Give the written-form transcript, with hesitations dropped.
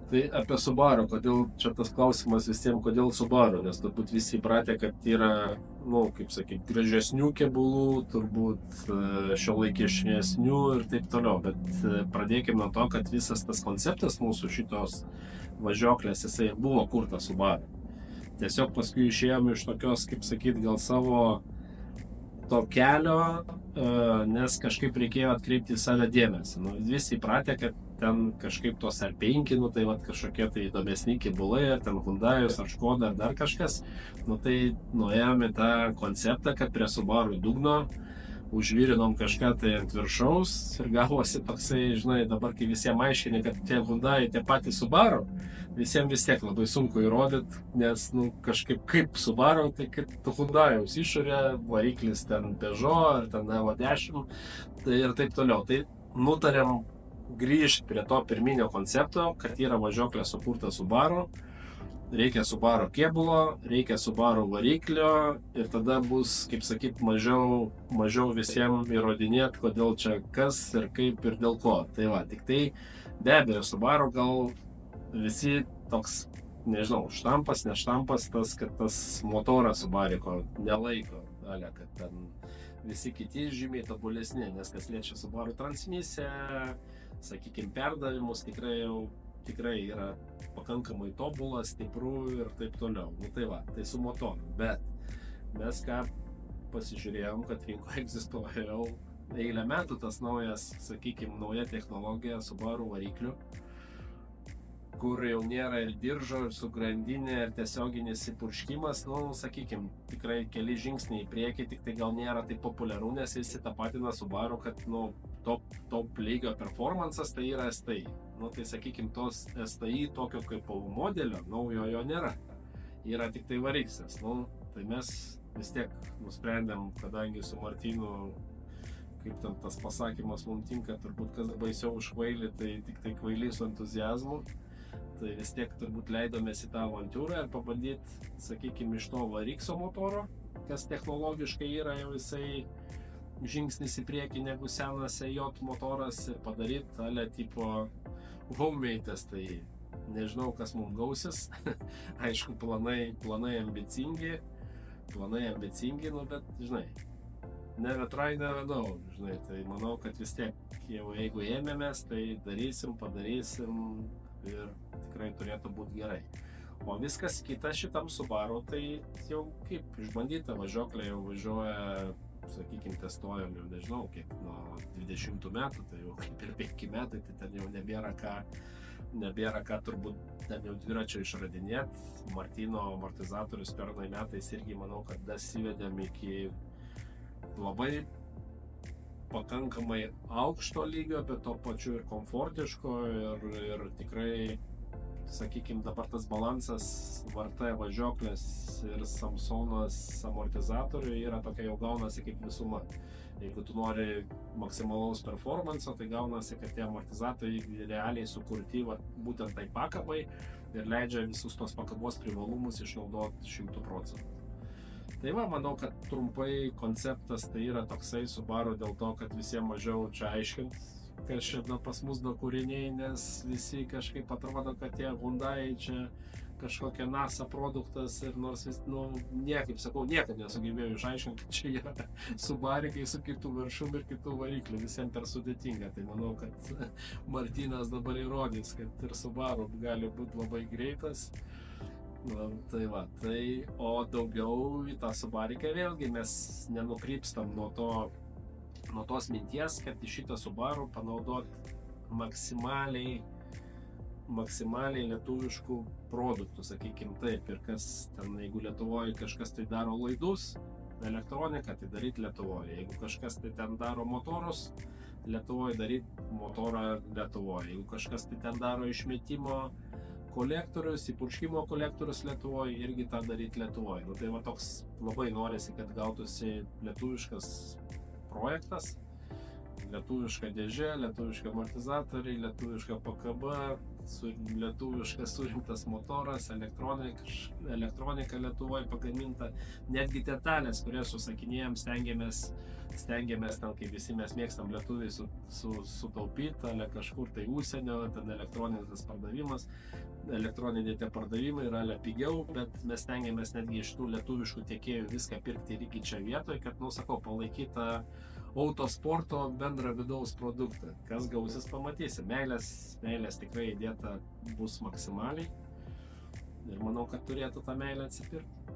Tai apie Subaru, kodėl čia tas klausimas visiems, kodėl Subaru, nes turbūt visi įpratę, kad yra, kaip sakyti, gražesnių kėbulų, turbūt šiuolaikiškesnių ir taip toliau, bet pradėkime nuo to, kad visas tas konceptas mūsų šitos važiuoklės, jisai buvo kurtas Subaru. Tiesiog paskui išėjome iš tokios, kaip sakyti, gal savo to kelio, nes kažkaip reikėjo atkreipti į save dėmesį. Visi įpratę, kad ten kažkaip tos R5, tai kažkokie tai įdomesni kėbulai, ar ten Hyundai'us, ar Škoda, ar dar kažkas. Tai nuėjome tą konceptą, kad prie Subaru dugno užvirinom kažką tai ant viršaus ir gavosi toksai, žinai, dabar kai visiems aiškini, kad tie Hyundai tie patys Subaru, visiems vis tiek labai sunku įrodyti, nes, kažkaip kaip Subaru, tai kaip Hyundai'aus išorė, variklis ten Peugeot ar ten Evo 10, tai ir taip toliau. Tai nutarėm grįžti prie to pirminio koncepto, kad yra važiuoklė sukurta Subaru, reikia Subaru kėbulo, reikia Subaru variklio ir tada bus, kaip sakyt, mažiau visiems įrodinėti, kodėl čia kas ir kaip ir dėl ko. Tai va, tik tai be abejo Subaru gal visi toks, nežinau, štampas, neštampas, kad tas motoras Subariko nelaiko, kad ten visi kiti žymiai tobulesni, nes kas liečia Subaru transmisiją, sakykime, perdavimus tikrai yra pakankamai tobulas, stiprų ir taip toliau. Tai va, tai su motoru. Bet mes ką pasižiūrėjom, kad rinkoje egzistuoja jau eilę metų tas nauja technologija Subaru variklių, kur jau nėra ir diržo, ir su grandinė, ir tiesioginis įpurškimas, sakykime, tikrai keli žingsniai į priekį, tik tai gal nėra taip populiaru, nes visi tapatina Subaru, kad top lygio performances tai yra STI. Tai sakykime, tos STI tokio kaip modelio naujojo nėra. Yra tik tai variklis. Tai mes vis tiek nusprendėm, kadangi su Martynu, kaip ten tas pasakymas mums tinka, turbūt kas baisiau už kvailį, tai tik tai kvailys su entuziazmu. Tai vis tiek turbūt leidomės į tą avantiūrą ir pabandyti, sakykime, iš to varikso motoro, kas technologiškai yra jau visai žingsnis į priekį negu senas EJ motoras, ir padaryti ale tipo homemade'as, tai nežinau, kas mums gausis. Aišku, planai ambicingi, bet, žinai, never try, never know, žinai, tai manau, kad vis tiek, jeigu ėmėmės, tai padarysim ir tikrai turėtų būti gerai. O viskas kita šitam Subaru, tai jau kaip išbandyta važiuoklė, jau važiuoja, sakykime, testuojam jau nežinau kiek, nuo 20 metų, tai jau kaip ir 5 metai, tai ten jau nebėra ką turbūt ten jau dviračio išradinėti. Martyno amortizatorius pernai metais irgi manau, kad dasivedėm iki labai pakankamai aukšto lygio, bet to pačiu ir komfortiško ir tikrai, sakykime, dabar tas balansas VRT važiuoklės ir Samsonas amortizatorių yra tokia, jau gaunasi kaip visuma. Jeigu tu nori maksimalaus performanso, tai gaunasi, kad tie amortizatoriai realiai sukurti būtent tai pakabai ir leidžia visus tos pakabos privalumus išnaudoti 100%. Tai va, manau, kad trumpai konceptas tai yra toksai Subaru dėl to, kad visiems mažiau čia aiškint, kas čia pas mus kūriniai, nes visi kažkaip atrodo, kad tie Hyundai čia kažkokia NASA produktas ir nors niekaip, sakau, niekad nesugebėjau išaiškinti, kad čia yra Subarikai su kitų viršum ir kitų variklių, visiems per sudėtinga. Tai manau, kad Martynas dabar įrodys, kad ir Subaru gali būti labai greitas. Tai va, o daugiau į tą Subariką vėlgi mes nenukrypstam nuo tos minties, kad į šitą Subaru panaudot maksimaliai lietuviškų produktų, sakykime taip, ir kas ten, jeigu Lietuvoje kažkas tai daro laidus, elektroniką, tai daryti Lietuvoje, jeigu kažkas tai ten daro motorus, Lietuvoje daryti motorą Lietuvoje, jeigu kažkas tai ten daro išmetimo kolektorius, įpurškimo kolektorius Lietuvoje, irgi tą daryti Lietuvoje. Tai va toks labai norisi, kad gautųsi lietuviškas projektas. lietuviška dėžė, lietuviška amortizatoriai, lietuviška PKB, lietuviškas surinktas motoras, elektronika Lietuvoje pagaminta, netgi detalės, kurias susakinėjom, stengiamės ten, kaip visi mes mėgstam lietuviai, sutaupyti, ale kažkur tai užsienio, ten elektroninis pardavimas, elektroniniai tie pardavimai yra pigiau, bet mes stengiamės netgi iš tų lietuviškų tiekėjų viską pirkti ir iki čia vietoje, kad, sakau, palaikytą autosporto bendrą vidaus produktą. Kas gausis, pamatysi. Meilės tikrai įdėta bus maksimaliai ir manau, kad turėtų tą meilę atsipirkti.